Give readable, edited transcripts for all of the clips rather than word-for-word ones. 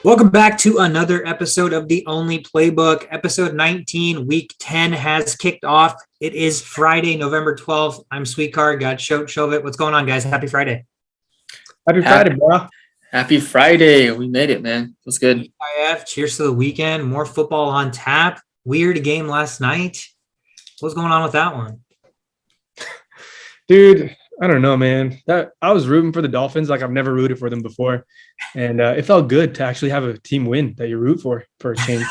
Welcome back to another episode of The Only Playbook. Episode 19, week 10 has kicked off. It is Friday, November 12th. I'm Sweetcard, got Shovit. What's going on, guys? Happy Friday. Happy Friday, bro. Happy Friday. We made it, man. Feels good. IF, cheers to the weekend. More football on tap. Weird game last night. What's going on with that one? Dude, I don't know, man. I was rooting for the Dolphins like I've never rooted for them before. And it felt good to actually have a team win that you root for a change.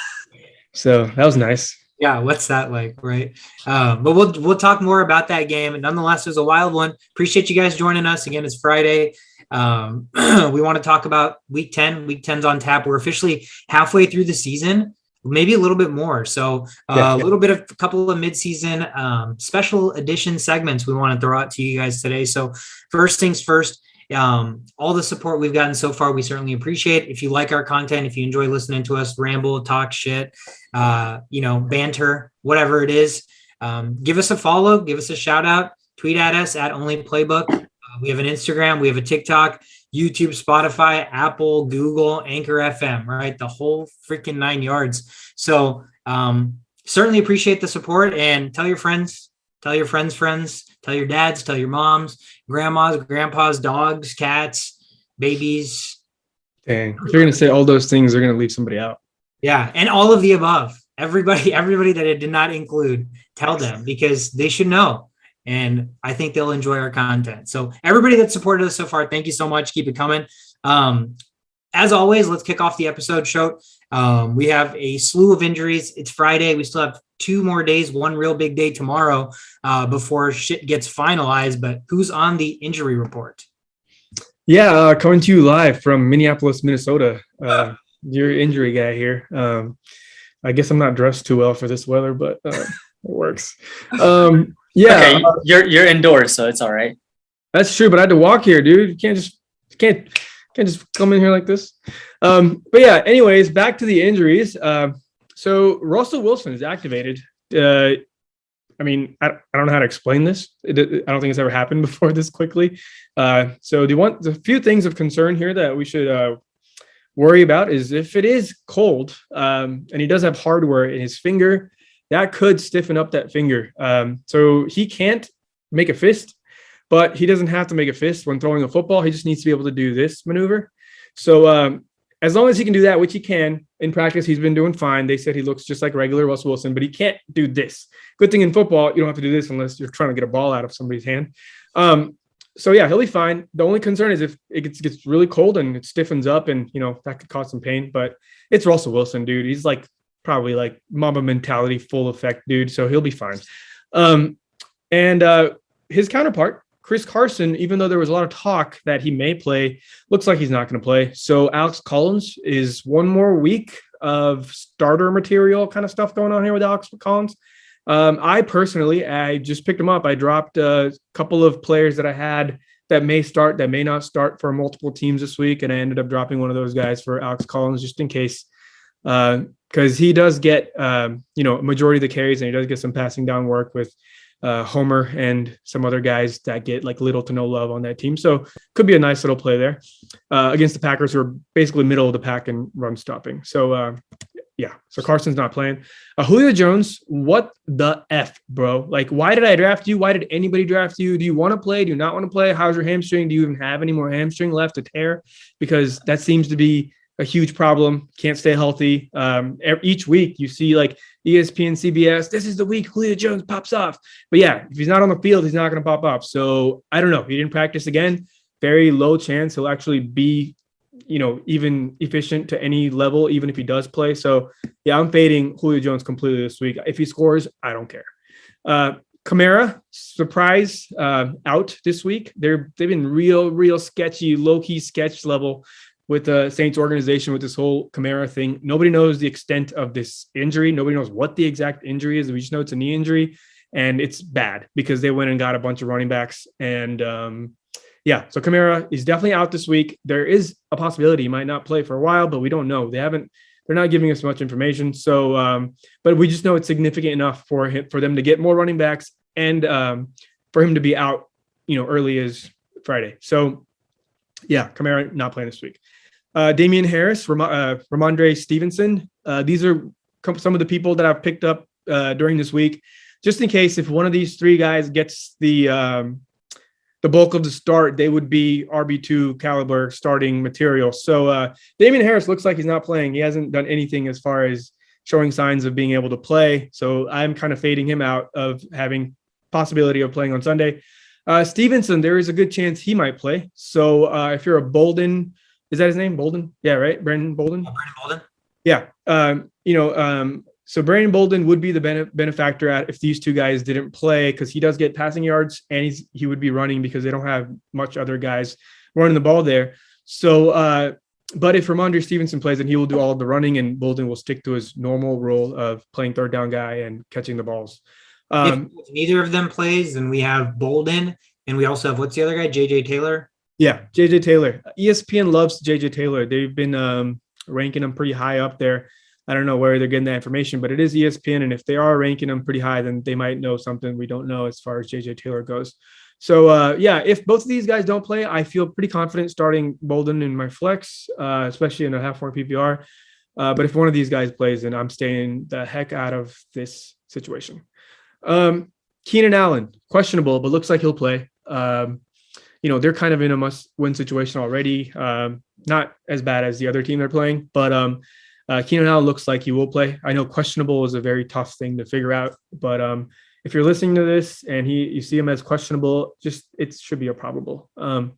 So that was nice. Yeah, what's that like, right? But we'll talk more about that game. And nonetheless, it was a wild one. Appreciate you guys joining us. Again, it's Friday. We want to talk about week 10. Week 10's on tap. We're officially halfway through the season, maybe a little bit more. So a little bit of a couple of midseason special edition segments we want to throw out to you guys today. So first things first, all the support we've gotten so far, we certainly appreciate. If you like our content, if you enjoy listening to us ramble, talk shit, banter, whatever it is, give us a follow, give us a shout out, tweet at us at Only Playbook. We have an Instagram, we have a TikTok, YouTube, Spotify, Apple, Google, Anchor FM, right? The whole freaking 9 yards. So certainly appreciate the support, and tell your friends, tell your friends, tell your dads, tell your moms, grandmas, grandpas, dogs, cats, babies. Dang. If you're going to say all those things, they're going to leave somebody out. Yeah. And all of the above. Everybody that it did not include, tell them, because they should know. And I think they'll enjoy our content. So everybody that supported us so far, thank you so much. Keep it coming. As always, let's kick off the episode show. We have a slew of injuries. It's Friday. We still have 2 more days, one real big day tomorrow before shit gets finalized. But who's on the injury report? Yeah, coming to you live from Minneapolis, Minnesota. Your injury guy here. I guess I'm not dressed too well for this weather, but it works. Yeah, okay, you're indoors, so it's all right. That's true, but I had to walk here, dude. You can't just come in here like this. But yeah, anyways, back to the injuries. So Russell Wilson is activated. I mean, I don't know how to explain this. I don't think it's ever happened before this quickly. So the few things of concern here that we should worry about is if it is cold and he does have hardware in his finger, that could stiffen up that finger. So he can't make a fist, but he doesn't have to make a fist when throwing a football. He just needs to be able to do this maneuver. So as long as he can do that, which he can in practice, he's been doing fine. They said he looks just like regular Russell Wilson, but he can't do this. Good thing in football, you don't have to do this unless you're trying to get a ball out of somebody's hand. So yeah, he'll be fine. The only concern is if it gets really cold and it stiffens up, and that could cause some pain. But it's Russell Wilson, dude. He's probably like Mamba mentality, full effect, dude. So he'll be fine. And his counterpart, Chris Carson, even though there was a lot of talk that he may play, looks like he's not going to play. So Alex Collins is one more week of starter material kind of stuff going on here with Alex Collins. I just picked him up. I dropped a couple of players that I had that may start, that may not start for multiple teams this week. And I ended up dropping one of those guys for Alex Collins just in case, because he does get, a majority of the carries, and he does get some passing down work with Homer and some other guys that get little to no love on that team. So could be a nice little play there against the Packers, who are basically middle of the pack in run stopping. So, so Carson's not playing. Julio Jones, what the F, bro? Why did I draft you? Why did anybody draft you? Do you want to play? Do you not want to play? How's your hamstring? Do you even have any more hamstring left to tear? Because that seems to be a huge problem. Can't stay healthy. Each week you see ESPN, CBS, this is the week Julio Jones pops off. But yeah, if he's not on the field, he's not going to pop off. So I don't know. He didn't practice again. Very low chance he'll actually be even efficient to any level, even if he does play. So yeah, I'm fading Julio Jones completely this week. If he scores, I don't care. Kamara, surprise, out this week. They've been real sketchy, low-key sketch level with the Saints organization with this whole Kamara thing. Nobody knows the extent of this injury. Nobody knows what the exact injury is. We just know it's a knee injury, and it's bad because they went and got a bunch of running backs. And so Kamara is definitely out this week. There is a possibility he might not play for a while, but we don't know. They're not giving us much information. So, but we just know it's significant enough for them to get more running backs and for him to be out, early as Friday. So yeah, Kamara not playing this week. Damian Harris, Ramondre Stevenson. These are some of the people that I've picked up during this week, just in case if one of these three guys gets the bulk of the start, they would be RB2 caliber starting material. So Damian Harris looks like he's not playing. He hasn't done anything as far as showing signs of being able to play. So I'm kind of fading him out of having possibility of playing on Sunday. Stevenson, there is a good chance he might play. So if you're a Bolden, is that his name? Bolden? Yeah, right. Brandon Bolden. Brandon Bolden. Yeah. So Brandon Bolden would be the benefactor if these two guys didn't play, because he does get passing yards and he would be running because they don't have much other guys running the ball there. So, but if Ramondre Stevenson plays, then he will do all of the running, and Bolden will stick to his normal role of playing third down guy and catching the balls. If neither of them plays, then we have Bolden, and we also have, what's the other guy? JJ Taylor. Yeah, JJ Taylor. ESPN loves JJ Taylor. They've been ranking him pretty high up there. I don't know where they're getting that information, but it is ESPN. And if they are ranking him pretty high, then they might know something we don't know as far as JJ Taylor goes. So, if both of these guys don't play, I feel pretty confident starting Bolden in my flex, especially in a half-point PPR. But if one of these guys plays, then I'm staying the heck out of this situation. Keenan Allen, questionable, but looks like he'll play. They're kind of in a must-win situation already. Not as bad as the other team they're playing, but Keenan Allen looks like he will play. I know questionable is a very tough thing to figure out, but if you're listening to this and you see him as questionable, it should be a probable. And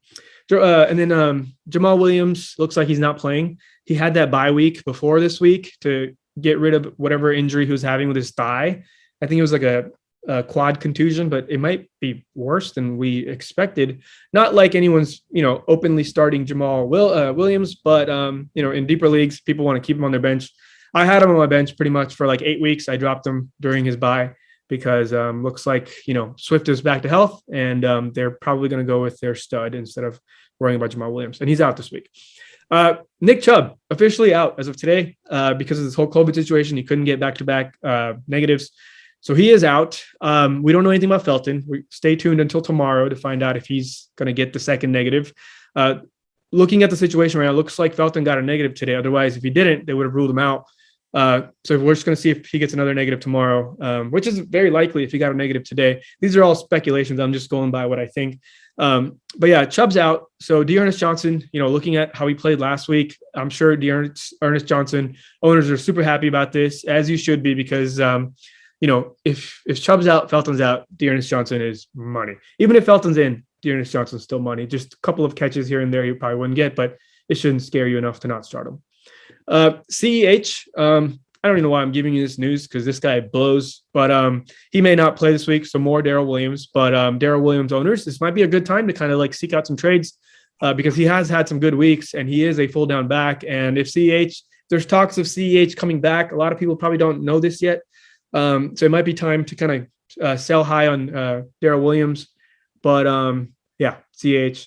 then Jamal Williams looks like he's not playing. He had that bye week before this week to get rid of whatever injury he was having with his thigh. I think it was like a quad contusion, but it might be worse than we expected. Not like anyone's, openly starting Jamal Williams, but, in deeper leagues, people want to keep him on their bench. I had him on my bench pretty much for like 8 weeks. I dropped him during his bye because looks like, Swift is back to health, and they're probably going to go with their stud instead of worrying about Jamal Williams. And he's out this week. Nick Chubb officially out as of today because of this whole COVID situation. He couldn't get back-to-back negatives. So he is out. We don't know anything about Felton. We stay tuned until tomorrow to find out if he's going to get the second negative. Looking at the situation right now, it looks like Felton got a negative today. Otherwise, if he didn't, they would have ruled him out. So we're just going to see if he gets another negative tomorrow, which is very likely if he got a negative today. These are all speculations. I'm just going by what I think. But yeah, Chubb's out. So Dearness Johnson, looking at how he played last week, I'm sure Ernest Johnson owners are super happy about this, as you should be, because if Chubb's out, Felton's out, Dearness Johnson is money. Even if Felton's in, Dearness Johnson's still money. Just a couple of catches here and there he probably wouldn't get, but it shouldn't scare you enough to not start him. CEH, I don't even know why I'm giving you this news because this guy blows, but he may not play this week, so more Darrell Williams. But Darrell Williams owners, this might be a good time to kind of like seek out some trades because he has had some good weeks and he is a full down back. And if there's talks of CEH coming back, a lot of people probably don't know this yet. So it might be time to kind of sell high on Darrell Williams. But CEH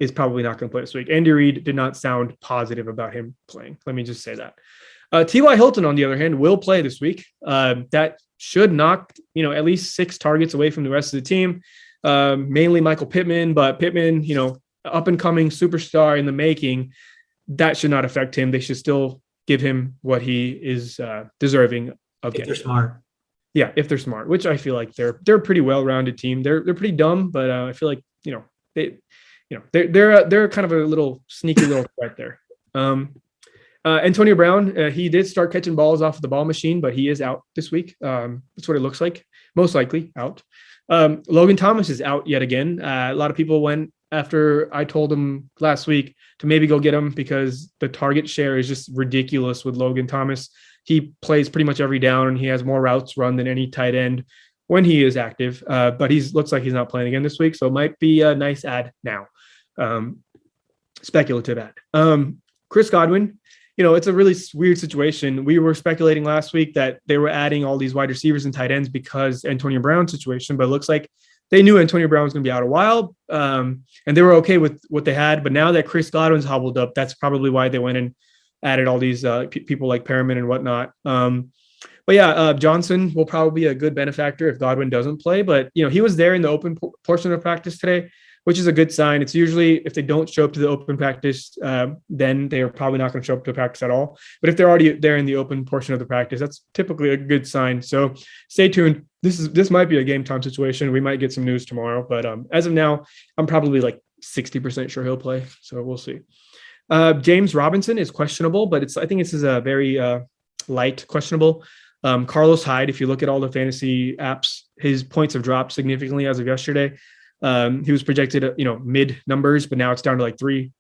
is probably not going to play this week. Andy Reid did not sound positive about him playing. Let me just say that. T.Y. Hilton, on the other hand, will play this week. That should knock, at least 6 targets away from the rest of the team, mainly Michael Pittman. But Pittman, up-and-coming superstar in the making, that should not affect him. They should still give him what he is deserving of getting. If they're smart. Yeah, if they're smart, which I feel like they're a pretty well-rounded team. They're pretty dumb, but I feel like, they're kind of a little sneaky little threat there. Antonio Brown, he did start catching balls off of the ball machine, but he is out this week. That's what it looks like. Most likely out. Logan Thomas is out yet again. A lot of people went after I told them last week to maybe go get him because the target share is just ridiculous with Logan Thomas. He plays pretty much every down and he has more routes run than any tight end when he is active. But looks like he's not playing again this week. So it might be a nice ad now. Speculative ad. Chris Godwin, it's a really weird situation. We were speculating last week that they were adding all these wide receivers and tight ends because Antonio Brown's situation, but it looks like they knew Antonio Brown was going to be out a while, and they were okay with what they had. But now that Chris Godwin's hobbled up, that's probably why they went and added all these people like Perriman and whatnot. Johnson will probably be a good benefactor if Godwin doesn't play. But, he was there in the open portion of practice today. which is a good sign. It's usually if they don't show up to the open practice, then they are probably not going to show up to practice at all. But if they're already there in the open portion of the practice, that's typically a good sign. So stay tuned. This might be a game time situation. We might get some news tomorrow, but as of now, I'm probably like 60% sure he'll play. So we'll see. James Robinson is questionable, but I think this is a very light questionable. Carlos Hyde, if you look at all the fantasy apps, his points have dropped significantly as of yesterday. He was projected, mid numbers, but now it's down to like three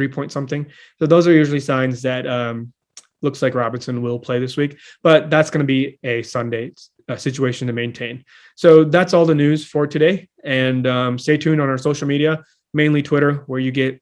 point something. So those are usually signs that looks like Robinson will play this week, but that's going to be a Sunday situation to maintain. So that's all the news for today. And stay tuned on our social media, mainly Twitter, where you get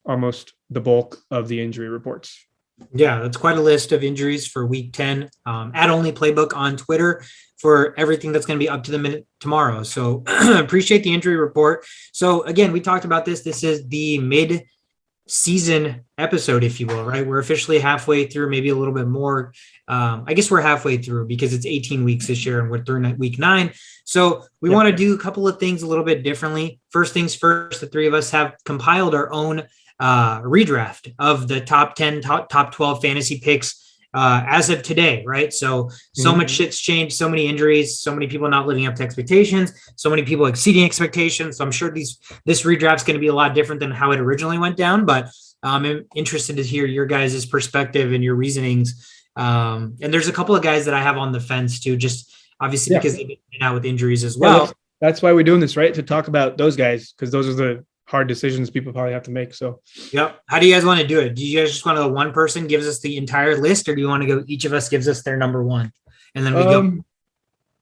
almost the bulk of the injury reports. Yeah, that's quite a list of injuries for week 10. At Only Playbook on Twitter for everything that's going to be up to the minute tomorrow. So appreciate the injury report. So again, we talked about this. This is the mid-season episode, if you will, right? We're officially halfway through, maybe a little bit more. I guess we're halfway through because it's 18 weeks this year and we're through week 9. So we want to do a couple of things a little bit differently. First things first, the three of us have compiled our own redraft of the top 10, top 12 fantasy picks as of today, right? So much shit's changed, so many injuries, so many people not living up to expectations, so many people exceeding expectations. So I'm sure this redraft's going to be a lot different than how it originally went down, but I'm interested to hear your guys' perspective and your reasonings. And there's a couple of guys that I have on the fence too, just obviously because they've been out with injuries as well. That's why we're doing this, right? To talk about those guys, because those are the hard decisions people probably have to make. So, yep. How do you guys want to do it? Do you guys just want to one person gives us the entire list, or do you want to go? Each of us gives us their number one, and then we go.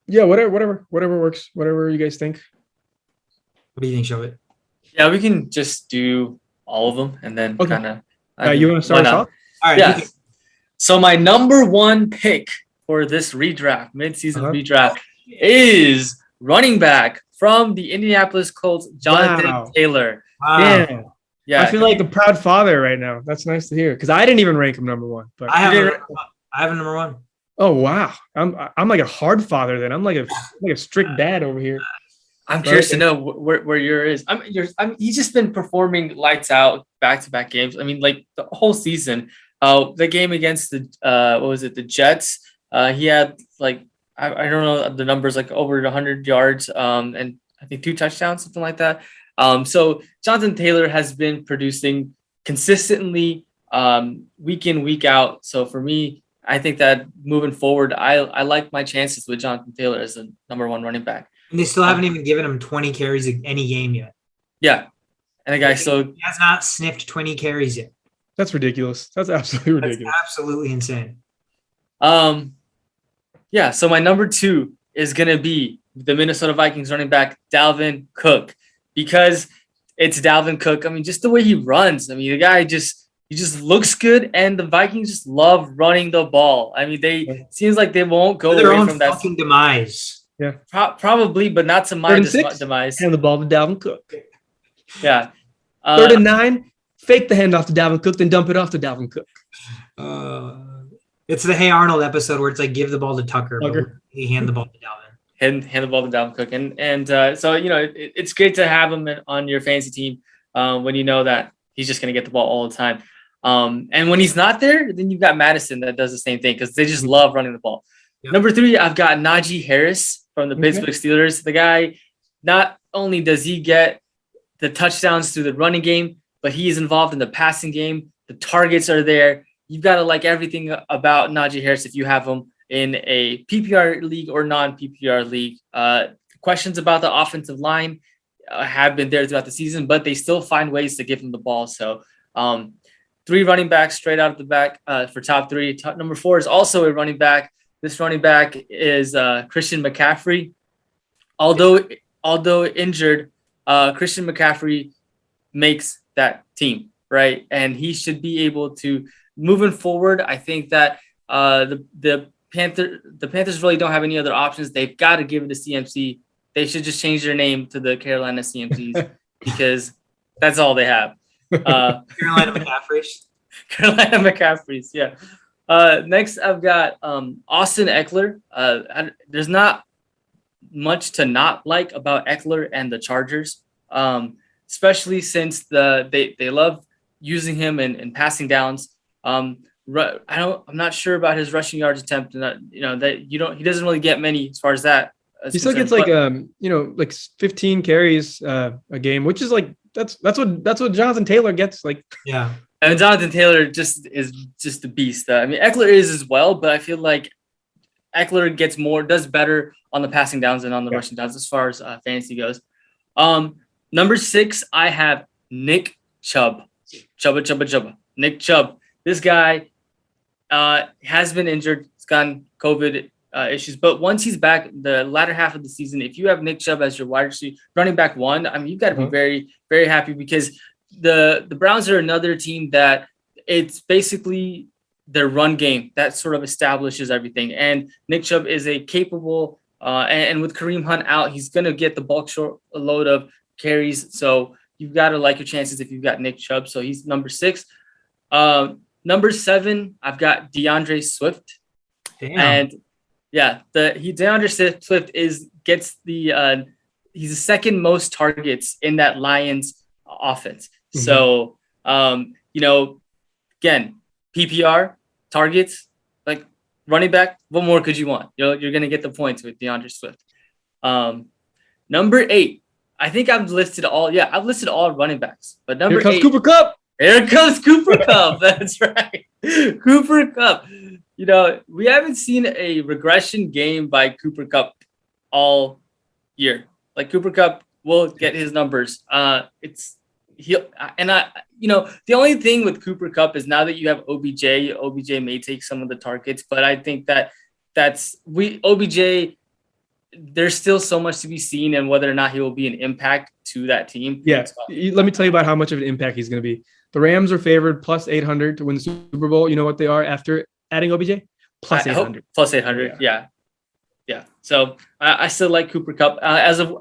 Yeah, whatever works. Whatever you guys think. What do you think, Shovit? Yeah, we can just do all of them and then kind of. You want to start us off? All right. Yeah. So my number one pick for this redraft, mid-season redraft, is running back from the Indianapolis Colts, Jonathan Taylor. Wow. Yeah. I feel like a proud father right now. That's nice to hear because I didn't even rank him number one. But I have a number one. Oh wow, I'm like a hard father then. I'm like a strict dad over here. I'm curious to know where yours is. He's just been performing lights out back-to-back games. I mean, like the whole season. The game against the Jets. He had like I don't know the numbers, like over 100 yards, and I think 2 touchdowns, something like that. So Jonathan Taylor has been producing consistently, week in, week out. So for me, I think that moving forward, I like my chances with Jonathan Taylor as the number one running back. And they still haven't even given him 20 carries any game yet. Yeah. And the guy he has not sniffed 20 carries yet. That's ridiculous. That's absolutely ridiculous. That's absolutely insane. Yeah, so my number 2 is going to be the Minnesota Vikings running back, Dalvin Cook, because it's Dalvin Cook. I mean, just the way he runs. I mean, the guy he just looks good, and the Vikings just love running the ball. I mean, seems like they won't go away from that fucking demise. Yeah, probably, but not to my demise. Hand the ball to Dalvin Cook. Yeah. 3rd and 9. Fake the handoff to Dalvin Cook, then dump it off to Dalvin Cook. It's the Hey Arnold episode where it's like give the ball to Tucker. But he hand the ball to Dalvin. Hand the ball to Dalvin Cook, and so it's great to have him on your fantasy team when you know that he's just going to get the ball all the time. And when he's not there, then you've got Madison that does the same thing because they just love running the ball. Yep. Number 3, I've got Naji Harris from the Pittsburgh Steelers. The guy, not only does he get the touchdowns through the running game, but he is involved in the passing game. The targets are there. You've got to like everything about Naji Harris if you have him in a PPR league or non-PPR league. Questions about the offensive line have been there throughout the season, but they still find ways to give him the ball. So 3 running backs straight out of the back for top 3. Number 4 is also a running back. This running back is Christian McCaffrey. Although injured, Christian McCaffrey makes that team, right? And he should be able to, moving forward, I think that the Panthers really don't have any other options. They've got to give it to CMC. They should just change their name to the Carolina CMCs because that's all they have. Carolina McCaffreys. Carolina McCaffreys, yeah. Next, I've got Austin Eckler. There's not much to not like about Eckler and the Chargers. especially since they love using him in passing downs. I'm not sure about his rushing yards attempt, and he doesn't really get many as far as that. He still gets like 15 carries a game, which is like that's what Jonathan Taylor gets. Like, yeah. And Jonathan Taylor is just a beast. I mean, Eckler is as well, but I feel like Eckler does better on the passing downs than on the rushing downs as far as fantasy goes. Number 6, I have Nick Chubb. Chubba. Nick Chubb. This guy has been injured. He's gotten COVID issues, but once he's back, the latter half of the season, if you have Nick Chubb as your wide receiver, running back 1, I mean, you've got to be very, very happy, because the Browns are another team that it's basically their run game that sort of establishes everything. And Nick Chubb is a capable, and with Kareem Hunt out, he's going to get the bulk short load of carries. So you've got to like your chances if you've got Nick Chubb. So he's number 6. Number 7, I've got Deandre Swift. Damn. And yeah, Deandre Swift gets he's the second most targets in that Lions offense. Mm-hmm. So, again, PPR targets, like running back, what more could you want? You're going to get the points with Deandre Swift. Number 8, I think I've listed all running backs, but number 8. Here comes Cooper Kupp. Here comes Cooper Kupp. That's right. Cooper Kupp. We haven't seen a regression game by Cooper Kupp all year. Like, Cooper Kupp will get his numbers. The only thing with Cooper Kupp is now that you have OBJ may take some of the targets, but I think OBJ, there's still so much to be seen and whether or not he will be an impact to that team. Yeah. Let me tell you about how much of an impact he's going to be. The Rams are favored plus 800 to win the Super Bowl. You know what they are after adding OBJ? Plus 800. Plus 800. Yeah. So I still like Cooper Kupp as of,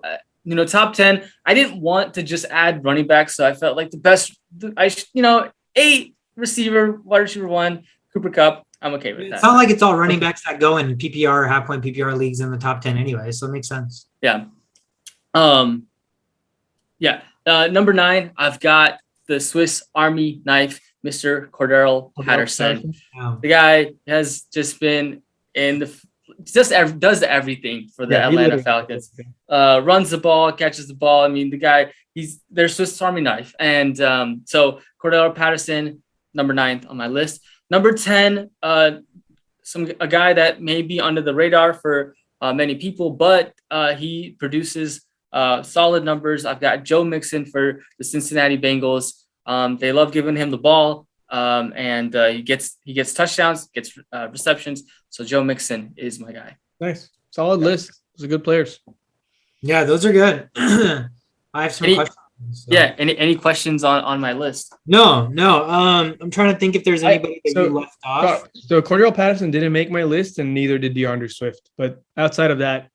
top 10. I didn't want to just add running backs. So I felt like the best, 8 receiver, wide receiver 1, Cooper Kupp. I'm okay with that. It's not like it's all running backs that go in PPR, half point PPR leagues in the top 10 anyway. So it makes sense. Yeah. Number 9, I've got the Swiss Army knife, Mr. Cordero Patterson. Wow. The guy has just been does everything for the Atlanta Falcons. Runs the ball, catches the ball. I mean, the guy, he's their Swiss Army knife. And so Cordero Patterson, number 9 on my list. Number 10, a guy that may be under the radar for many people, but he produces solid numbers. I've got Joe Mixon for the Cincinnati Bengals. They love giving him the ball, and he gets touchdowns, gets receptions. So Joe Mixon is my guy. Nice, solid list. Those are good players. Yeah, those are good. I have some questions. So. Yeah. Any questions on my list? No. I'm trying to think if there's anybody you left off. So Cordero Patterson didn't make my list, and neither did DeAndre Swift. But outside of that,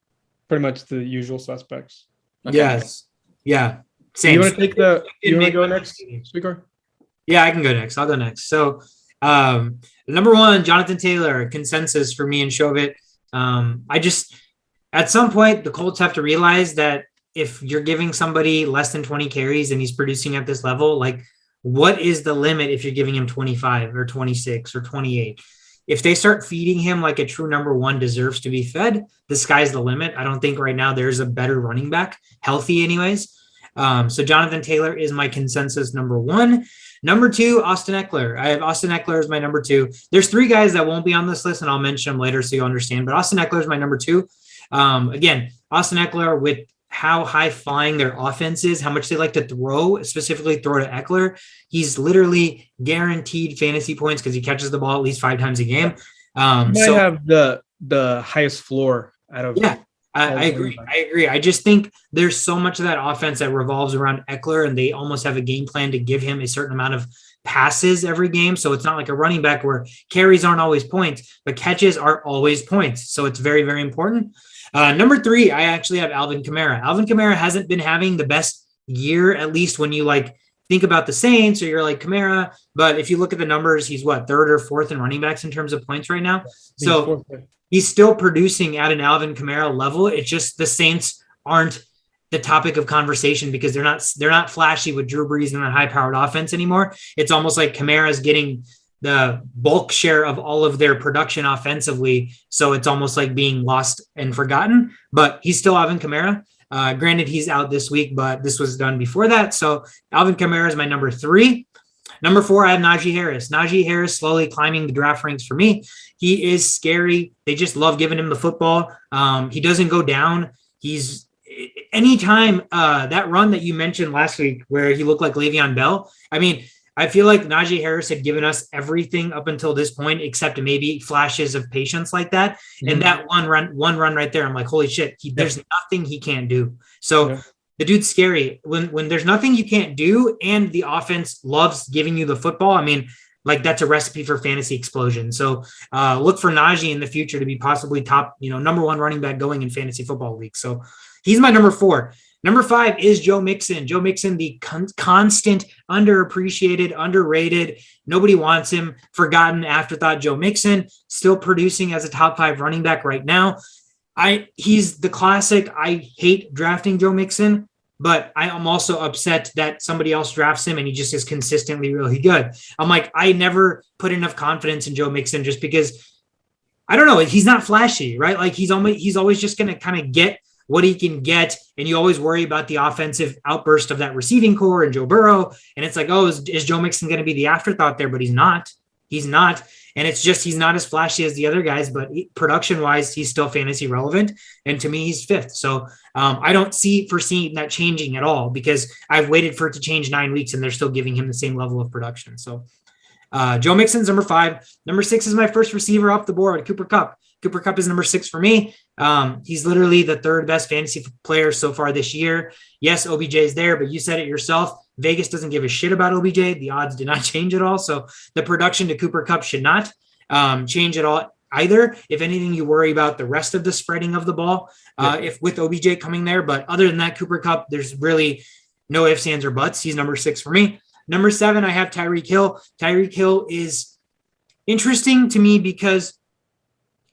pretty much the usual suspects. Okay. Yes. Yeah. Same. You want to go next, Speaker? Yeah, I can go next. I'll go next. So, number 1, Jonathan Taylor, consensus for me and Shovit. At some point, the Colts have to realize that if you're giving somebody less than 20 carries and he's producing at this level, like, what is the limit if you're giving him 25 or 26 or 28? If they start feeding him like a true number 1 deserves to be fed, the sky's the limit. I don't think right now there's a better running back, healthy anyways. So Jonathan Taylor is my consensus number 1. Number 2, Austin Eckler. I have Austin Eckler as my number 2. There's 3 guys that won't be on this list, and I'll mention them later so you'll understand. But Austin Eckler is my number 2. Again, Austin Eckler, with how high flying their offense is, how much they like to throw, specifically throw to Eckler, he's literally guaranteed fantasy points because he catches the ball at least 5 times a game. Might have the highest floor out of. Yeah, I agree. I just think there's so much of that offense that revolves around Eckler, and they almost have a game plan to give him a certain amount of passes every game. So it's not like a running back where carries aren't always points, but catches are always points. So it's very, very important. Number 3, I actually have Alvin Kamara. Alvin Kamara hasn't been having the best year, at least when you think about the Saints, or you're like Kamara. But if you look at the numbers, he's 3rd or 4th in running backs in terms of points right now. So he's still producing at an Alvin Kamara level. It's just the Saints aren't the topic of conversation because they're not flashy with Drew Brees and a high-powered offense anymore. It's almost like Kamara's getting the bulk share of all of their production offensively. So it's almost like being lost and forgotten, but he's still Alvin Kamara. Granted, he's out this week, but this was done before that. So Alvin Kamara is my number 3. Number 4, I have Naji Harris. Naji Harris slowly climbing the draft ranks for me. He is scary. They just love giving him the football. He doesn't go down. He's anytime that run that you mentioned last week where he looked like Le'Veon Bell. I mean, I feel like Naji Harris had given us everything up until this point, except maybe flashes of patience like that. Mm-hmm. And that one run right there, I'm like, holy shit, there's nothing he can't do. So the dude's scary. When there's nothing you can't do and the offense loves giving you the football, I mean, like that's a recipe for fantasy explosion. So look for Naji in the future to be possibly top, number 1 running back going in fantasy football league. So he's my number 4. Number 5 is Joe Mixon. Joe Mixon, the constant, underappreciated, underrated. Nobody wants him. Forgotten afterthought. Joe Mixon still producing as a top 5 running back right now. He's the classic. I hate drafting Joe Mixon, but I am also upset that somebody else drafts him and he just is consistently really good. I'm like, I never put enough confidence in Joe Mixon just because I don't know. He's not flashy, right? Like he's always just going to kind of get what he can get. And you always worry about the offensive outburst of that receiving core and Joe Burrow. And it's like, oh, is Joe Mixon going to be the afterthought there? But he's not. And it's just, he's not as flashy as the other guys, but production wise, he's still fantasy relevant. And to me, he's 5th. So I don't foresee that changing at all because I've waited for it to change 9 weeks and they're still giving him the same level of production. So Joe Mixon's number 5. Number 6 is my first receiver off the board, Cooper Kupp. Cooper Kupp is number 6 for me. He's literally the 3rd best fantasy player so far this year. Yes, OBJ is there, but you said it yourself. Vegas doesn't give a shit about OBJ. The odds did not change at all. So the production to Cooper Kupp should not change at all either. If anything, you worry about the rest of the spreading of the ball if with OBJ coming there. But other than that, Cooper Kupp, there's really no ifs, ands, or buts. He's number 6 for me. Number 7, I have Tyreek Hill. Tyreek Hill is interesting to me because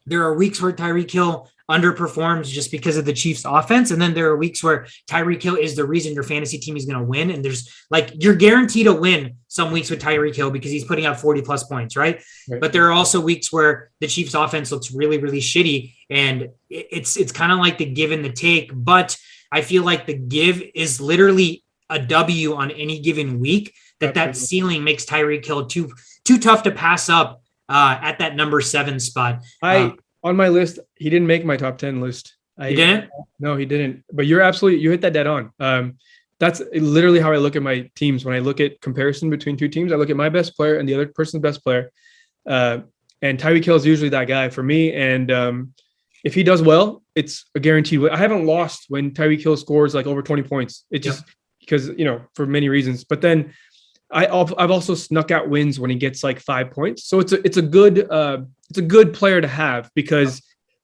there are weeks where Tyreek Hill underperforms just because of the Chiefs offense. And then there are weeks where Tyreek Hill is the reason your fantasy team is going to win. And there's like, you're guaranteed to win some weeks with Tyreek Hill because he's putting out 40+ points. Right. But there are also weeks where the Chiefs offense looks really, really shitty. And it's kind of like the give and the take, but I feel like the give is literally a W on any given week that ceiling makes Tyreek Hill too tough to pass up at that number 7 spot. On my list, he didn't make my top 10 list. He didn't? No, he didn't. But you hit that dead on. That's literally how I look at my teams. When I look at comparison between two teams, I look at my best player and the other person's best player. And Tyreek Hill is usually that guy for me. And if he does well, it's a guaranteed win. I haven't lost when Tyreek Hill scores like over 20 points. It just because, for many reasons. But then I've also snuck out wins when he gets like 5 points. So it's a good player to have because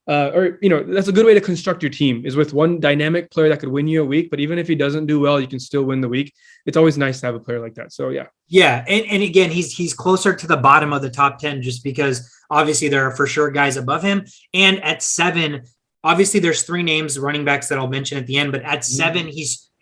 that's a good way to construct your team is with one dynamic player that could win you a week. But even if he doesn't do well, you can still win the week. It's always nice to have a player like that. So yeah. And again, he's closer to the bottom of the top 10 just because obviously there are for sure guys above him. And at 7, obviously there's 3 names running backs that I'll mention at the end, but at 7,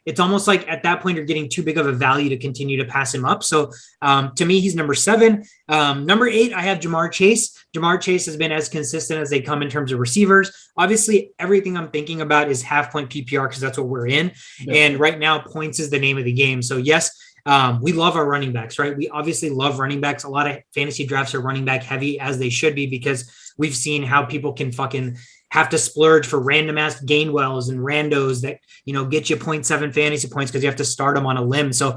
it's almost like at that point, you're getting too big of a value to continue to pass him up. So to me, he's number 7. Number 8, I have Jamar Chase. Jamar Chase has been as consistent as they come in terms of receivers. Obviously, everything I'm thinking about is half-point PPR because that's what we're in. Yeah. And right now, points is the name of the game. So yes, we love our running backs, right? We obviously love running backs. A lot of fantasy drafts are running back heavy as they should be because we've seen how people can fucking have to splurge for random ass Gainwells and randos that, get you 0.7 fantasy points because you have to start them on a limb. So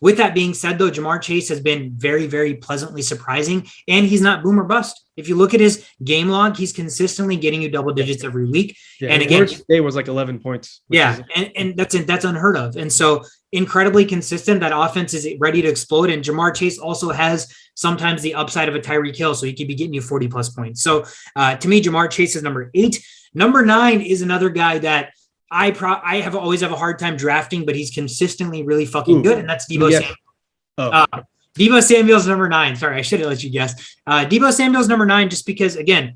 with that being said, though, Jamar Chase has been very, very pleasantly surprising and he's not boom or bust. If you look at his game log, he's consistently getting you double digits every week. Yeah, and again, worst day was like 11 points. Yeah. And that's unheard of. And so incredibly consistent. That offense is ready to explode. And Jamar Chase also has sometimes the upside of a Tyreek Hill. So he could be getting you 40+ points. So to me, Jamar Chase is number 8. Number 9 is another guy that I always have a hard time drafting, but he's consistently really fucking good. And that's Deebo Samuel. Deebo Samuel's number 9. Sorry, I should have let you guess. Deebo Samuel's number 9, just because, again,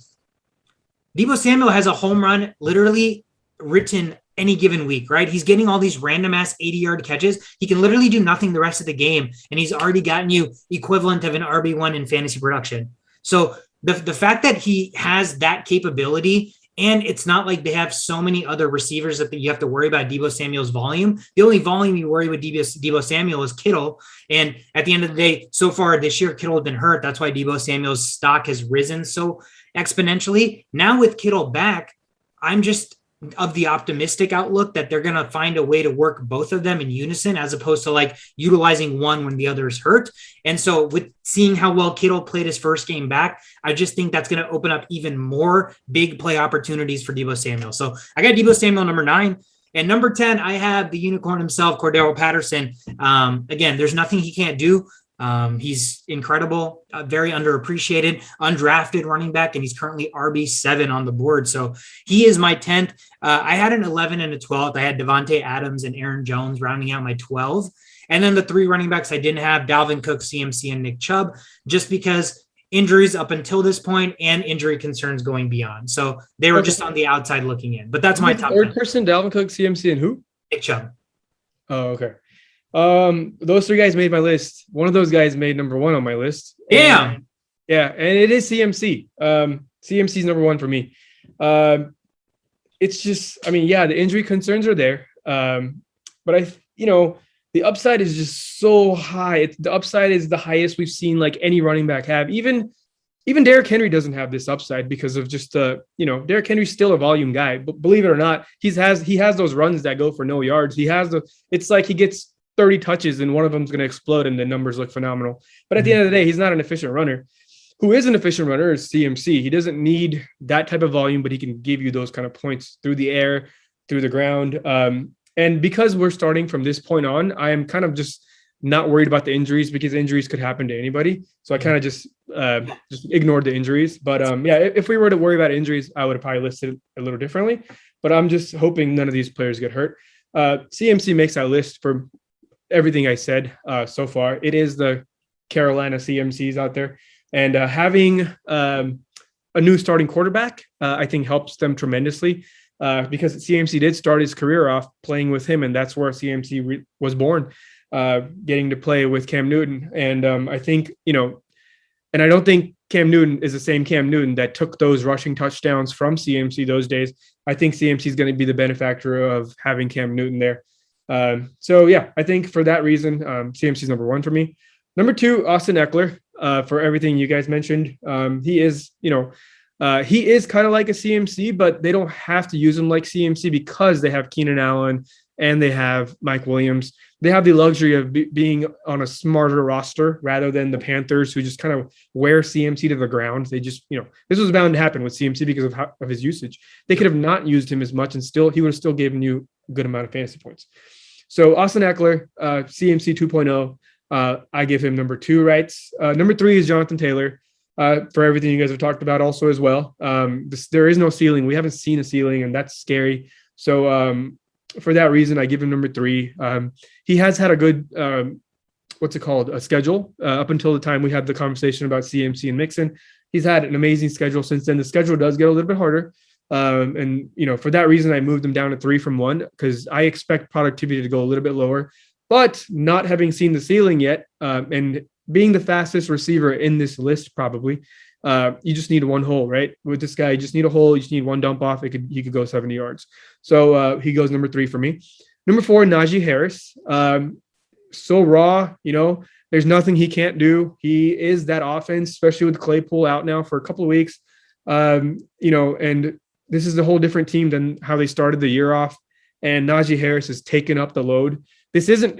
Deebo Samuel has a home run literally written any given week, right? He's getting all these random ass 80-yard catches. He can literally do nothing the rest of the game, and he's already gotten you equivalent of an RB1 in fantasy production. So the fact that he has that capability, and it's not like they have so many other receivers that you have to worry about Deebo Samuel's volume. The only volume you worry with Deebo Samuel is Kittle. And at the end of the day, so far this year, Kittle has been hurt. That's why Deebo Samuel's stock has risen so exponentially. Now with Kittle back, I'm just of the optimistic outlook that they're going to find a way to work both of them in unison, as opposed to like utilizing one when the other is hurt. And so with seeing how well Kittle played his first game back, I just think that's going to open up even more big play opportunities for Deebo Samuel. So I got Deebo Samuel number 9. And number 10, I have the unicorn himself, Cordero Patterson. Again, there's nothing he can't do. He's incredible, very underappreciated, undrafted running back, and he's currently RB7 on the board. So he is my 10th. I had an 11 and a 12th. I had Devontae Adams and Aaron Jones rounding out my 12. And then the 3 running backs I didn't have, Dalvin Cook, CMC, and Nick Chubb, just because injuries up until this point and injury concerns going beyond. So they were just on the outside looking in. But that's my top 10. Person, Dalvin Cook, CMC, and who? Nick Chubb. Oh, okay. Those 3 guys made my list. One of those guys made number 1 on my list. Damn. Yeah, and it is CMC. CMC is number 1 for me. It's just, I mean, yeah, the injury concerns are there. But the upside is just so high. The upside is the highest we've seen like any running back have. Even Derrick Henry doesn't have this upside because of just Derrick Henry's still a volume guy. But believe it or not, he has those runs that go for no yards. It's like he gets 30 touches and one of them's going to explode and the numbers look phenomenal. But at the end of the day, he's not an efficient runner. Who is an efficient runner is CMC. He doesn't need that type of volume, but he can give you those kind of points through the air, through the ground. And because we're starting from this point on, I am kind of just not worried about the injuries because injuries could happen to anybody. So I kind of just ignored the injuries. But if we were to worry about injuries, I would have probably listed it a little differently. But I'm just hoping none of these players get hurt. CMC makes that list for everything I said so far. It is the Carolina CMCs out there. And having a new starting quarterback, I think helps them tremendously because CMC did start his career off playing with him. And that's where CMC was born, getting to play with Cam Newton. And I think, and I don't think Cam Newton is the same Cam Newton that took those rushing touchdowns from CMC those days. I think CMC is going to be the benefactor of having Cam Newton there. I think for that reason, CMC is number 1 for me. Number 2, Austin Eckler, for everything you guys mentioned. He is kind of like a CMC, but they don't have to use him like CMC because they have Keenan Allen and they have Mike Williams. They have the luxury of being on a smarter roster rather than the Panthers, who just kind of wear CMC to the ground. They just, this was bound to happen with CMC because of his usage. They could have not used him as much and he would have still given you a good amount of fantasy points. So Austin Eckler, CMC 2.0, I give him number 2 rights. Number 3 is Jonathan Taylor, for everything you guys have talked about also as well. There is no ceiling. We haven't seen a ceiling, and that's scary. So for that reason, I give him number 3. He has had a good, a schedule up until the time we had the conversation about CMC and Mixon. He's had an amazing schedule since then. The schedule does get a little bit harder. For that reason, I moved him down to 3 from 1 because I expect productivity to go a little bit lower, but not having seen the ceiling yet and being the fastest receiver in this list, probably you just need one hole, right? With this guy, you just need a hole. You just need one dump off. He could go 70 yards. So he goes number 3 for me. Number 4, Naji Harris. So raw, there's nothing he can't do. He is that offense, especially with Claypool out now for a couple of weeks. And this is a whole different team than how they started the year off. And Naji Harris has taken up the load. This isn't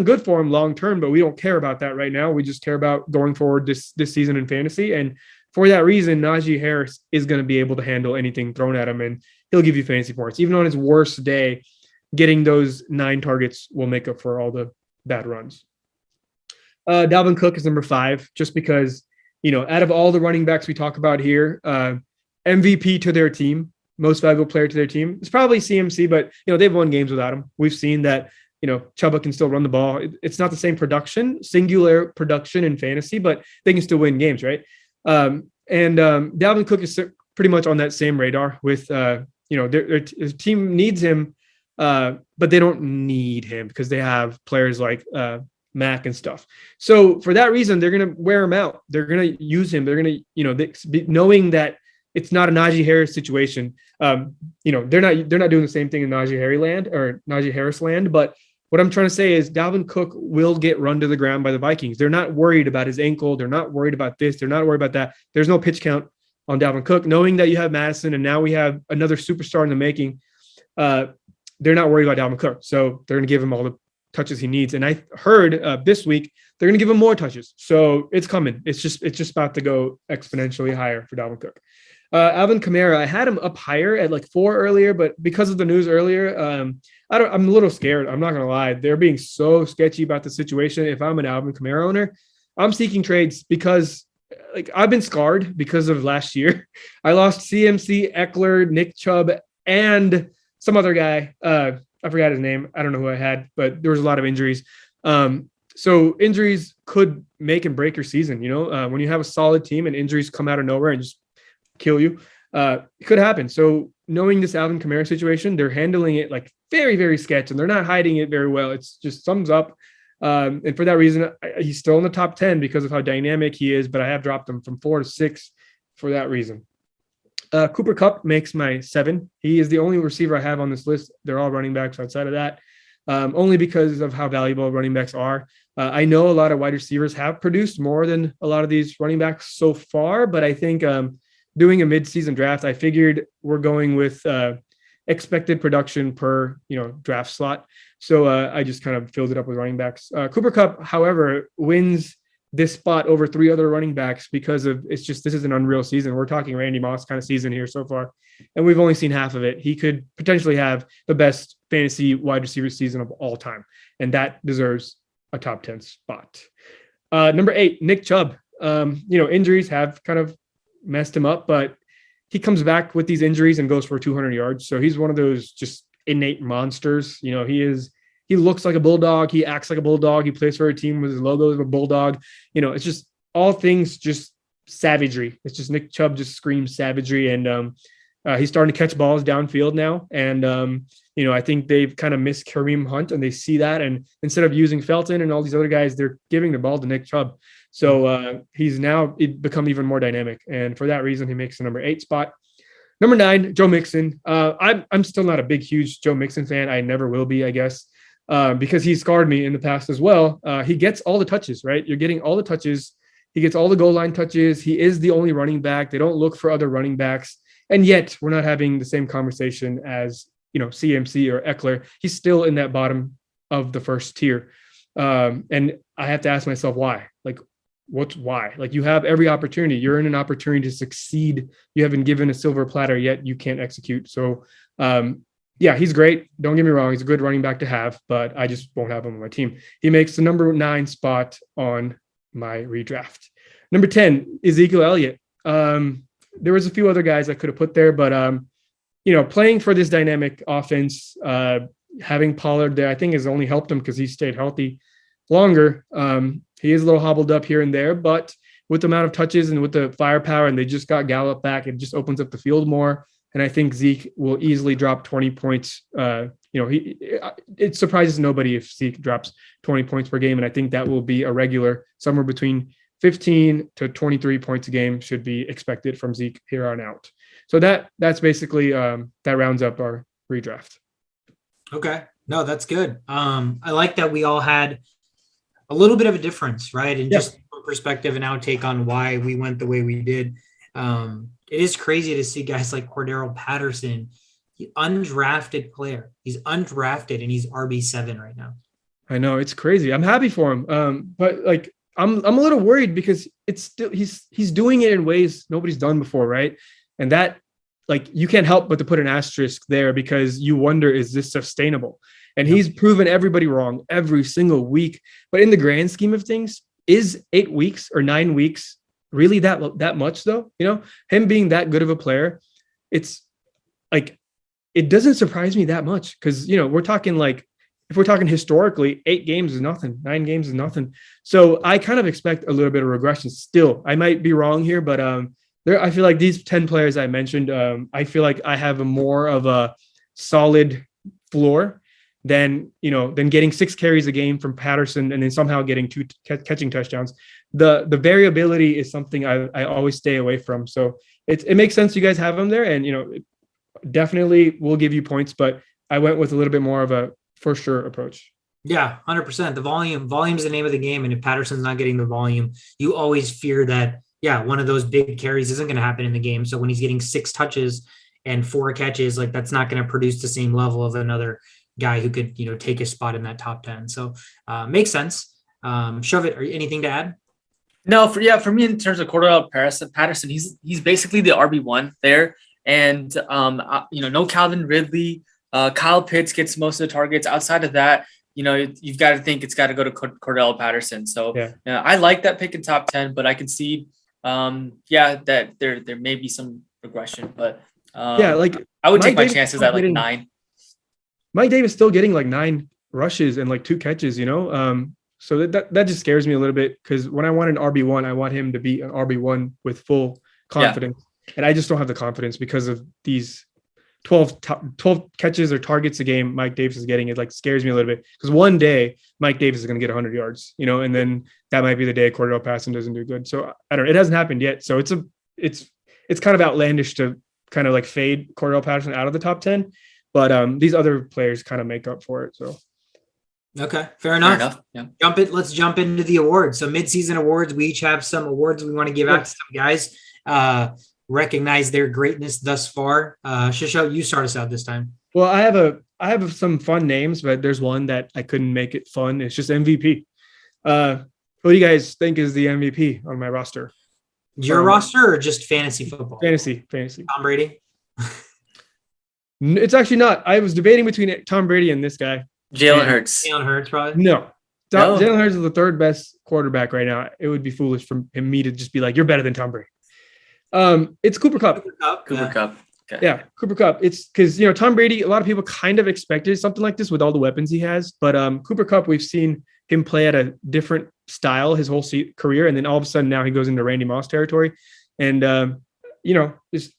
good for him long term, but we don't care about that right now. We just care about going forward this season in fantasy. And for that reason, Naji Harris is going to be able to handle anything thrown at him, and he'll give you fantasy points. Even on his worst day, getting those 9 targets will make up for all the bad runs. Dalvin Cook is number 5, just because, out of all the running backs we talk about here, MVP to their team, most valuable player to their team, it's probably CMC, but, they've won games without him. We've seen that, Chubb can still run the ball. It's not the same singular production in fantasy, but they can still win games, right? Dalvin Cook is pretty much on that same radar with, their team needs him but they don't need him because they have players like Mac and stuff. So for that reason, they're going to wear him out. They're going to use him. They're going to, knowing that it's not a Naji Harris situation. They're not doing the same thing in Naji Harris land. But what I'm trying to say is Dalvin Cook will get run to the ground by the Vikings. They're not worried about his ankle. They're not worried about this. They're not worried about that. There's no pitch count on Dalvin Cook, knowing that you have Madison and now we have another superstar in the making. They're not worried about Dalvin Cook. So they're going to give him all the touches he needs. And I heard this week they're going to give him more touches. So it's coming. It's just about to go exponentially higher for Dalvin Cook. Alvin Kamara, I had him up higher at like 4 earlier, but because of the news earlier, I'm a little scared. I'm not going to lie. They're being so sketchy about the situation. If I'm an Alvin Kamara owner, I'm seeking trades because I've been scarred because of last year. I lost CMC, Eckler, Nick Chubb, and some other guy. I forgot his name. I don't know who I had, but there was a lot of injuries. So injuries could make and break your season. When you have a solid team and injuries come out of nowhere and just kill you, it could happen. So knowing this Alvin Kamara situation, they're handling it like very, very sketch, and they're not hiding it very well. It's just thumbs up. And for that reason, he's still in the top 10 because of how dynamic he is, but I have dropped him from 4 to 6 for that reason. Cooper Kupp makes my 7. He is the only receiver I have on this list. They're all running backs outside of that, only because of how valuable running backs are. I know a lot of wide receivers have produced more than a lot of these running backs so far, but I think doing a mid-season draft, I figured we're going with expected production per draft slot. So I just kind of filled it up with running backs. Cooper Kupp, however, wins this spot over 3 other running backs because of this is an unreal season. We're talking Randy Moss kind of season here so far, and we've only seen half of it. He could potentially have the best fantasy wide receiver season of all time, and that deserves a top 10 spot. Number 8, Nick Chubb. Injuries have kind of messed him up, but he comes back with these injuries and goes for 200 yards. So he's one of those just innate monsters. He looks like a bulldog. He acts like a bulldog. He plays for a team with his logo of a bulldog. It's just all things just savagery. It's just Nick Chubb just screams savagery. And he's starting to catch balls downfield now. And, I think they've kind of missed Kareem Hunt, and they see that. And instead of using Felton and all these other guys, they're giving the ball to Nick Chubb. So he's now become even more dynamic. And for that reason, he makes the number 8 spot. Number 9, Joe Mixon. I'm still not a big, huge Joe Mixon fan. I never will be, I guess. Because he scarred me in the past as well. He gets all the touches, right? You're getting all the touches. He gets all the goal line touches. He is the only running back. They don't look for other running backs. And yet we're not having the same conversation as, CMC or Eckler. He's still in that bottom of the first tier. And I have to ask myself, why? What's why? You have every opportunity. You're in an opportunity to succeed. You haven't given a silver platter yet. You can't execute. So, yeah, he's great. Don't get me wrong. He's a good running back to have, but I just won't have him on my team. He makes the number 9 spot on my redraft. Number 10, Ezekiel Elliott. There was a few other guys I could have put there, but, playing for this dynamic offense, having Pollard there, I think has only helped him because he stayed healthy longer. He is a little hobbled up here and there, but with the amount of touches and with the firepower, and they just got Gallup back, it just opens up the field more. And I think Zeke will easily drop 20 points. It surprises nobody if Zeke drops 20 points per game. And I think that will be a regular, somewhere between 15 to 23 points a game should be expected from Zeke here on out. So that's basically that rounds up our redraft. Okay. No, that's good. I like that we all had a little bit of a difference, right? And just perspective and outtake on why we went the way we did. It is crazy to see guys like Cordero Patterson, undrafted player. He's undrafted and he's RB7 right now. I know, it's crazy. I'm happy for him. But I'm a little worried because it's still he's doing it in ways nobody's done before, right? And that you can't help but to put an asterisk there because you wonder, is this sustainable? And he's proven everybody wrong every single week. But in the grand scheme of things, is 8 weeks or 9 weeks really that much though? Him being that good of a player, it's it doesn't surprise me that much because, we're talking if we're talking historically, 8 games is nothing, 9 games is nothing. So I kind of expect a little bit of regression still. I might be wrong here, but I feel like these 10 players I mentioned, I feel like I have more of a solid floor than getting 6 carries a game from Patterson and then somehow getting 2 catching touchdowns. The variability is something I always stay away from. So it makes sense you guys have him there, and it definitely will give you points, but I went with a little bit more of a for sure approach. Yeah, 100%. The volume is the name of the game. And if Patterson's not getting the volume, you always fear that, one of those big carries isn't going to happen in the game. So when he's getting 6 touches and 4 catches, like that's not going to produce the same level of another guy who could, take a spot in that top 10. So makes sense. Shove it. Anything to add? No, for me, in terms of Cordero Patterson, he's basically the RB1 there. And, no Calvin Ridley. Kyle Pitts gets most of the targets. Outside of that, you've got to think it's got to go to Cordero Patterson. So I like that pick in top 10, but I can see, that there may be some regression. But I would take my chances at like 9. Mike Davis still getting like 9 rushes and like 2 catches, so that just scares me a little bit, because when I want an RB1, I want him to be an RB1 with full confidence. And I just don't have the confidence because of these 12 catches or targets a game Mike Davis is getting. It like scares me a little bit, because one day Mike Davis is going to get 100 yards, and then that might be the day Cordero Patterson doesn't do good. So I don't know. It hasn't happened yet. So it's kind of outlandish to kind of like fade Cordero Patterson out of the top 10, but these other players kind of make up for it. So. Okay, fair enough. Yeah. Let's jump into the awards. So mid-season awards, we each have some awards we want to give out to some guys. Recognize their greatness thus far. Shisho, you start us out this time. Well, I have some fun names, but there's one that I couldn't make it fun. It's just MVP. Who do you guys think is the MVP on my roster? Your roster or just fantasy football? Fantasy. Tom Brady? It's actually not. I was debating between Tom Brady and this guy. Jalen Hurts. Jalen Hurts, probably. No. Jalen Hurts is the 3rd best quarterback right now. It would be foolish for me to just be like, you're better than Tom Brady. It's Cooper Kupp. Cooper Kupp. Okay. Yeah, Cooper Kupp. It's because Tom Brady, a lot of people kind of expected something like this with all the weapons he has, but Cooper Kupp, we've seen him play at a different style his whole career, and then all of a sudden now he goes into Randy Moss territory, and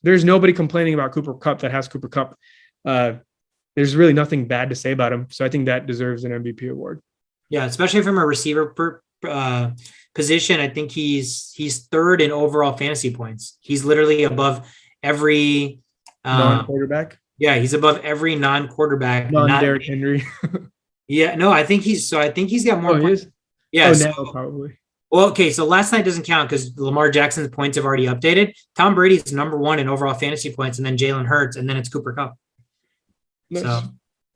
there's nobody complaining about Cooper Kupp that has Cooper Kupp. There's really nothing bad to say about him, so I think that deserves an MVP award. Yeah, especially from a receiver position. I think he's 3rd in overall fantasy points. He's literally above every non-quarterback. Yeah, he's above every non-quarterback. Non-Derrick Henry. Yeah, no, I think he's got more points. Yeah, now probably. Well, okay, so last night doesn't count because Lamar Jackson's points have already updated. Tom Brady's number 1 in overall fantasy points, and then Jalen Hurts, and then it's Cooper Kupp. Nice. So,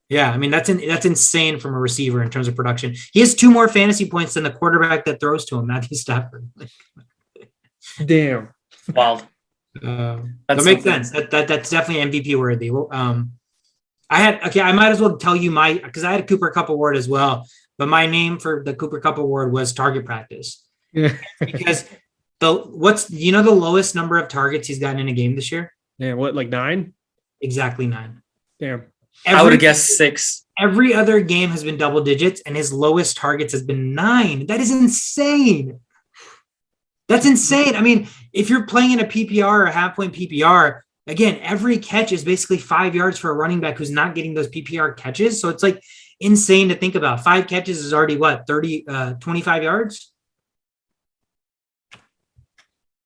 yeah, I mean, that's insane from a receiver in terms of production. He has 2 more fantasy points than the quarterback that throws to him, Matthew Stafford. Damn. Wild. That makes sense. That's definitely MVP worthy. Well, I might as well tell you because I had a Cooper Kupp award as well, but my name for the Cooper Kupp award was target practice. Yeah. Because the lowest number of targets he's gotten in a game this year? Yeah, what, like 9? Exactly 9. Damn. I would have guessed 6. Every other game has been double digits, and his lowest targets has been 9. That is insane. That's insane. I mean, if you're playing in a PPR or a half-point PPR, again, every catch is basically 5 yards for a running back who's not getting those PPR catches. So it's like insane to think about. 5 catches is already 25 yards?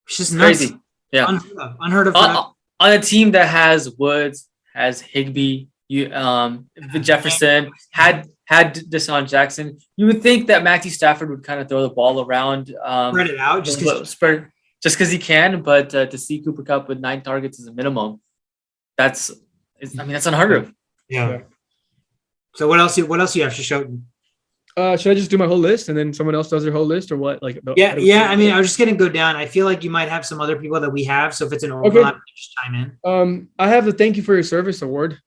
It's just crazy. Nuts. Yeah. Unheard of. On a team that has Woods, has Higbee, Jefferson, had Deshaun Jackson, you would think that Matthew Stafford would kind of throw the ball around, spread it out just because he can. But to see Cooper Kupp with 9 targets as a minimum, that's unheard of. Yeah. So what else you have to show? Should I just do my whole list and then someone else does their whole list, or what? I mean, I was just gonna go down. I feel like you might have some other people that we have. So if it's an overlap, just chime in. I have the Thank You for Your Service award.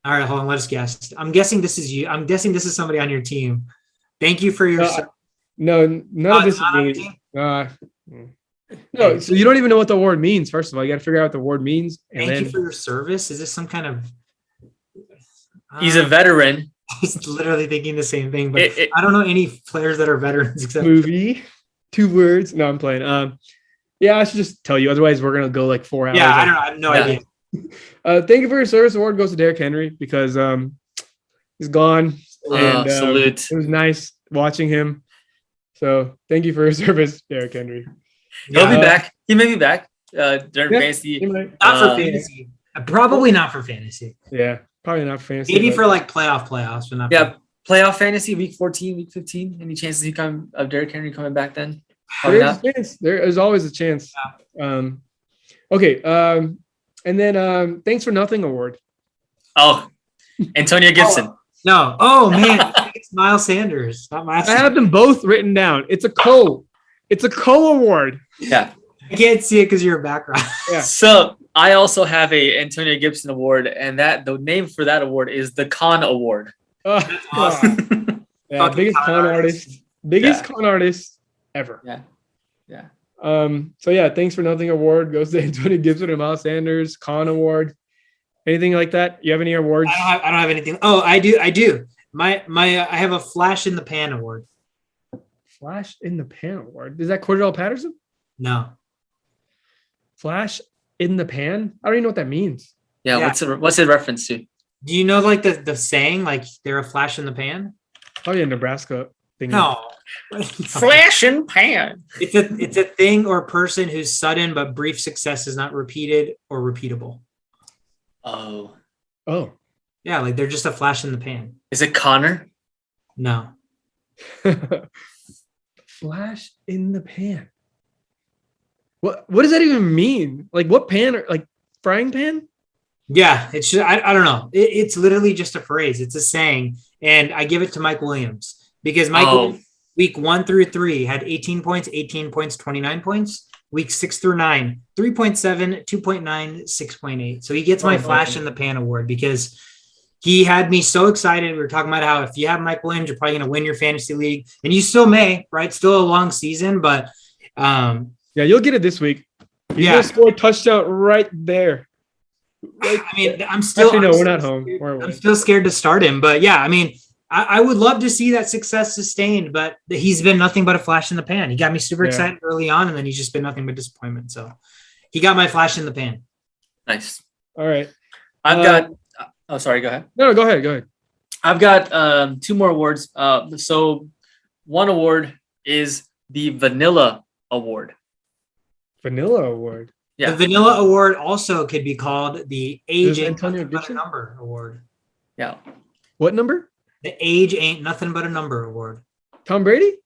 All right, hold on. Let us guess. I'm guessing this is you. I'm guessing this is somebody on your team. Thank you for your. No, none of this is me. No, so you don't even know what the award means. First of all, you got to figure out what the award means. Thank you for your service. Is this some kind of? He's a veteran. He's literally thinking the same thing, but I don't know any players that are veterans except movie. 2 words. No, I'm playing. I should just tell you. Otherwise, we're gonna go like 4 hours. Yeah, I don't know. I have no idea. Thank You for Your Service award goes to Derrick Henry because He's gone. And salute. it was nice watching him. So thank you for your service, Derrick Henry. He'll be back. He may be back during fantasy. Not for fantasy. Probably not for fantasy. Yeah, probably not for fantasy. Maybe for like playoffs, but not. Yeah, playoff fantasy, week 14, week 15. Any chances of Derrick Henry coming back then? There is always a chance. Yeah. Okay. And then thanks for nothing award. Oh, Antonio Gibson. No. Oh man, it's Miles Sanders, not Miles. I have them both written down. It's a co award. Yeah. I can't see it because you're a background. Yeah. So I also have a Antonio Gibson award, and the name for that award is the Con Award. That's awesome. Yeah, biggest con artist. Biggest con artist ever. Yeah. So yeah, thanks for nothing award goes to Antonio Gibson and Miles Sanders. Con award. Anything like that? You have any awards? I don't have anything. Oh, I do. I have a flash in the pan award. Flash in the pan award. Is that Cordero Patterson? No. Flash in the pan? I don't even know what that means. Yeah. What's it reference to? Do you know like the saying like they're a flash in the pan? Oh yeah, Nebraska thing. No. Flash and pan. It's a thing or person whose sudden but brief success is not repeated or repeatable. Oh. Yeah, like they're just a flash in the pan. Is it Connor? No. Flash in the pan. What does that even mean? Like what pan? Like frying pan? Yeah, it's just, I don't know. It's literally just a phrase. It's a saying, and I give it to Mike Williams because Williams, week 1 through 3 had 18 points, 29 points. Week 6 through 9, 3.7, 2.9, 6.8. So he gets my flash in the pan award because he had me so excited. We were talking about how if you have Mike Williams, you're probably going to win your fantasy league, and you still may, right? Still a long season, but yeah, you'll get it this week. He's gonna score a touchdown right there. I mean, I'm still. Actually, no, I'm we're still not home. Scared. I'm still scared to start him, but yeah, I mean, I would love to see that success sustained, but he's been nothing but a flash in the pan. He got me super excited early on, and then he's just been nothing but disappointment. So he got my flash in the pan. Nice. All right. I've got. Oh, sorry. Go ahead. No, go ahead. I've got 2 more awards. So one award is the Vanilla Award. Vanilla Award. Yeah. The Vanilla Award also could be called the Age Ain't Antonio Nothing But a Gibson? Number Award. Yeah. What number? The Age Ain't Nothing But a Number Award. Tom Brady?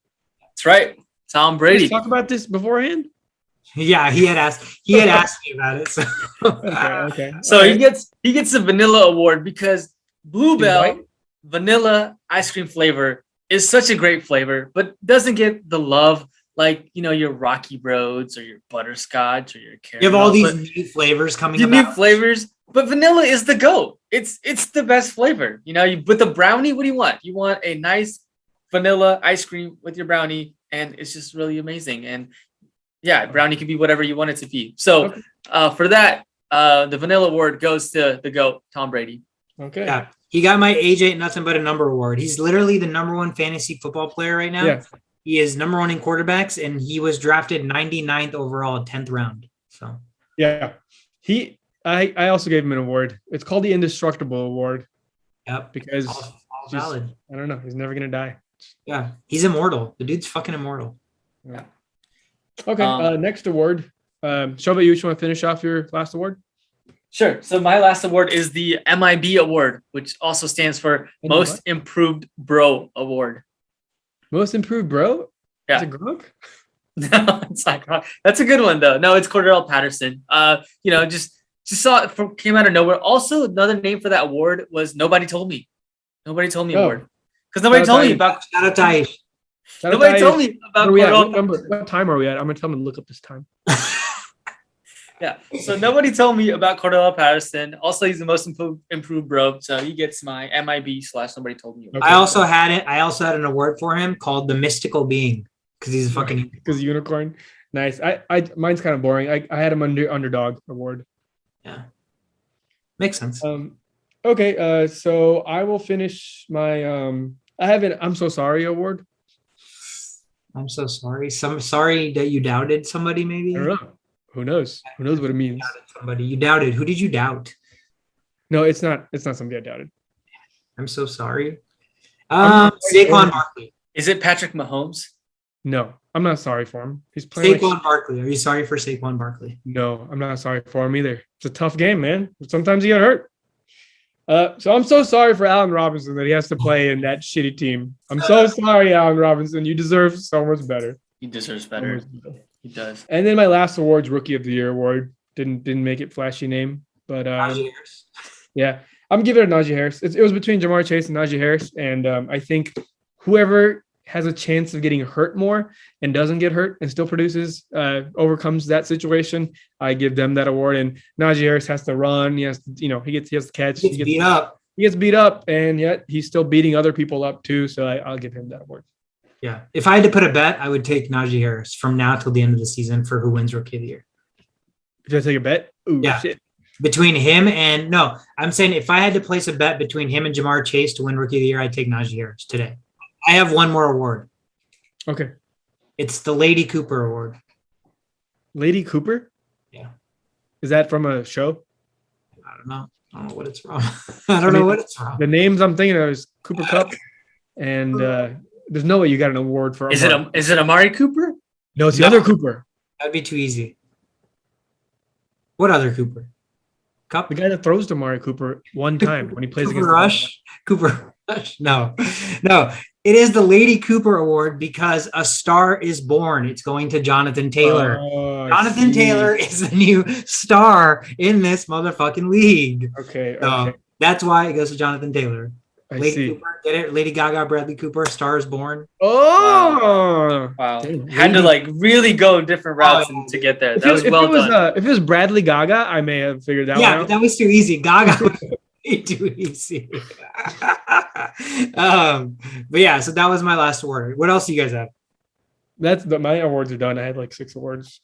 That's right. Tom Brady. Let's talk about this beforehand. Yeah, he had asked me about it. So Okay. So he gets the Vanilla Award because Bluebell vanilla ice cream flavor is such a great flavor, but doesn't get the love like your Rocky Roads or your butterscotch or your caramel. you have all these new flavors coming new about. flavors, but vanilla is the GOAT. It's the best flavor. With the brownie, what do you want? You want a nice vanilla ice cream with your brownie, and it's just really amazing. And yeah, brownie can be whatever you want it to be. So for that, the Vanilla Award goes to the GOAT, Tom Brady. Okay. Yeah. He got my Age Ain't Nothing But a Number Award. He's literally the number 1 fantasy football player right now. Yeah. He is number 1 in quarterbacks, and he was drafted 99th overall, 10th round. So yeah, I also gave him an award. It's called the Indestructible Award. Yep. Because all valid. I don't know. He's never gonna die. Yeah, he's immortal. The dude's fucking immortal. Yeah. Okay. Next award. Shoba, you just want to finish off your last award? Sure. So my last award is the MIB Award, which also stands for Most Improved Bro Award. Most Improved Bro? Yeah. Is it Gronk? No, it's not Gronk. That's a good one though. No, it's Cordero Patterson. Just saw it came out of nowhere. Also, another name for that award was Nobody Told Me. Nobody Told Me Award. Because nobody told me about. Shout out to Aish. Nobody told me about Cordero. What time are we at? I'm gonna tell them to look up this time. Yeah. So nobody told me about Cordero Patterson. Also, he's the most improved bro. So he gets my MIB / Nobody Told Me. Okay. I also had an award for him called the Mystical Being because he's a fucking unicorn. Nice. Mine's kind of boring. I had him underdog award. Yeah. Makes sense. Okay. So I will finish my I have an I'm so sorry award. I'm so sorry. Sorry that you doubted somebody. Maybe. I don't know. Who knows? Who knows what it means? Somebody you doubted. Who did you doubt? No, it's not somebody I doubted. I'm so sorry. Saquon Barkley. Is it Patrick Mahomes? No, I'm not sorry for him. He's playing Saquon Barkley. Are you sorry for Saquon Barkley? No, I'm not sorry for him either. It's a tough game, man. Sometimes you get hurt. So I'm so sorry for Allen Robinson that he has to play in that shitty team. I'm so sorry, Allen Robinson. You deserve so much better. He deserves better. He does. And then my last award's Rookie of the Year award. Didn't make it flashy name, but Naji Harris. Yeah, I'm giving it to Naji Harris. It was between Jamar Chase and Naji Harris, and I think whoever has a chance of getting hurt more and doesn't get hurt and still produces, overcomes that situation, I give them that award. And Naji Harris has to run. He has to, he has to catch. He gets beat up, and yet he's still beating other people up too. So I'll give him that award. Yeah. If I had to put a bet, I would take Naji Harris from now till the end of the season for who wins Rookie of the Year. If I take a bet? Ooh, yeah. Shit. Between him and I'm saying if I had to place a bet between him and Jamar Chase to win Rookie of the Year, I'd take Naji Harris today. I have one more award. Okay. It's the Lady Cooper Award. Lady Cooper? Yeah. Is that from a show? I don't know. I don't know what it's from. I don't know what it's from. The names I'm thinking of is Cooper Kupp, and there's no way you got an award for. Is it Amari Cooper? No, it's the other Cooper. That'd be too easy. What other Cooper? Kupp? The guy that throws to Amari Cooper one time when he plays Cooper against Rush. Cooper Rush. No. It is the Lady Cooper Award because a star is born. It's going to Jonathan Taylor. Jonathan Taylor is the new star in this motherfucking league. Okay. So that's why it goes to Jonathan Taylor. Lady Cooper, get it? Lady Gaga, Bradley Cooper, Star is Born. Oh, wow! Damn, had to really go different routes to get there. That was well done. If it was Bradley Gaga, I may have figured that one out. Yeah, but that was too easy. Gaga was way too easy. But yeah, so that was my last award. What else do you guys have? My awards are done. I had 6 awards.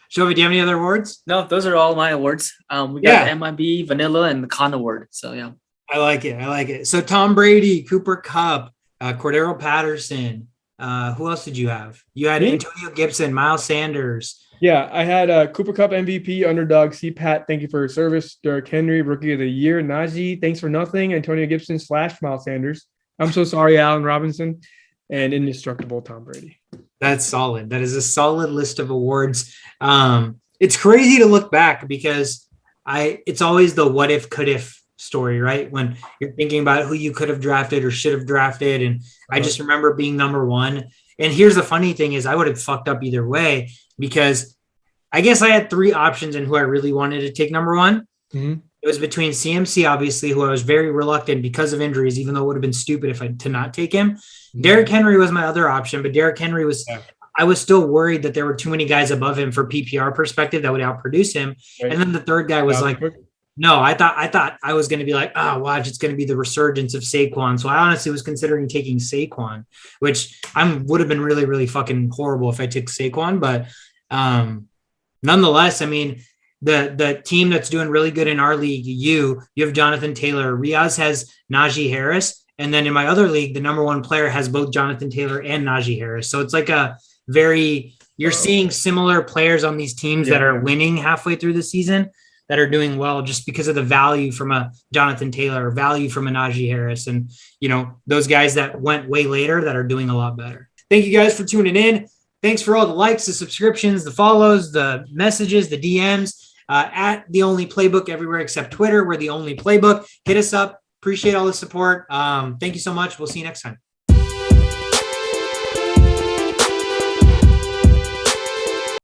Shelby, do you have any other awards? No, those are all my awards. We got the MIB, Vanilla, and the Con Award. So yeah. I like it. So Tom Brady, Cooper Kupp, Cordero Patterson. Who else did you have? You had Antonio Gibson, Miles Sanders. Yeah, I had Cooper Kupp MVP, underdog, C-Pat, thank you for your service. Derrick Henry, Rookie of the Year. Najee, thanks for nothing. Antonio Gibson / Miles Sanders. I'm so sorry, Allen Robinson. And indestructible Tom Brady. That's solid. That is a solid list of awards. It's crazy to look back because it's always the what if, could if story, right? When you're thinking about who you could have drafted or should have drafted. And I just remember being number one. And here's the funny thing is I would have fucked up either way because I guess I had 3 options in who I really wanted to take number one. Mm-hmm. It was between CMC, obviously, who I was very reluctant because of injuries, even though it would have been stupid to not take him. Mm-hmm. Derrick Henry was my other option, but Derrick Henry I was still worried that there were too many guys above him for PPR perspective that would outproduce him. Right. And then the third guy was no, I thought I was going to be watch, it's going to be the resurgence of Saquon. So I honestly was considering taking Saquon, which would have been really, really fucking horrible if I took Saquon. But nonetheless, I mean, the team that's doing really good in our league, you have Jonathan Taylor. Riaz has Naji Harris. And then in my other league, the number one player has both Jonathan Taylor and Naji Harris. So it's you're seeing similar players on these teams that are winning halfway through the season that are doing well just because of the value from a Jonathan Taylor or value from a Naji Harris. And, those guys that went way later that are doing a lot better. Thank you guys for tuning in. Thanks for all the likes, the subscriptions, the follows, the messages, the DMs at The Only Playbook everywhere except Twitter. We're The Only Playbook. Hit us up. Appreciate all the support. Thank you so much. We'll see you next time.